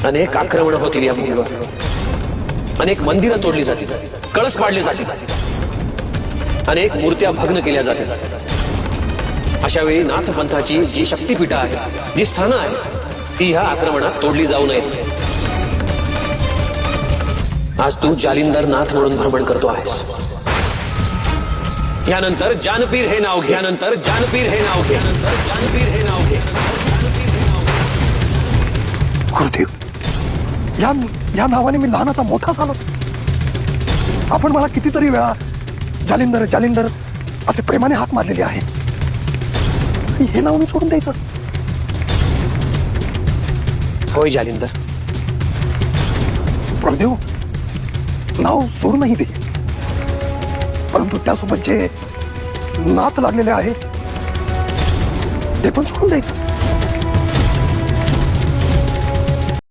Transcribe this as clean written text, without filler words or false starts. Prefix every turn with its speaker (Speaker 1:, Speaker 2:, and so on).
Speaker 1: अनेक आक्रमण होतील या भूमीवर, अनेक मंदिरं तोडली जातील, कळस पाडले जातील, अनेक मूर्त्या भग्न केल्या जातील. अशा वेळी नाथपंथाची जी शक्तीपीठं आहे, जी स्थानं आहेत, ती ह्या आक्रमणात तोडली जाऊ नयेत. आज तू जालिंदर नाथ म्हणून भ्रमण करतो आहेस. यानंतर जानपीर हे नाव घे, यानंतर जानपीर हे नाव घे, यानंतर जानपीर हे नाव घे.
Speaker 2: गुरुदेव, या नावाने मी लहानाचा मोठा झालो. आपण मला कितीतरी वेळा जालिंदर जालिंदर असे प्रेमाने हाक मारलेली आहे. हे नाव मी सोडून द्यायचं?
Speaker 1: होय जालिंदर,
Speaker 2: गुरुदेव, नाव सोडूनही दे, परंतु त्यासोबत जे नात लागलेले आहे ते पण सोडून द्यायचं.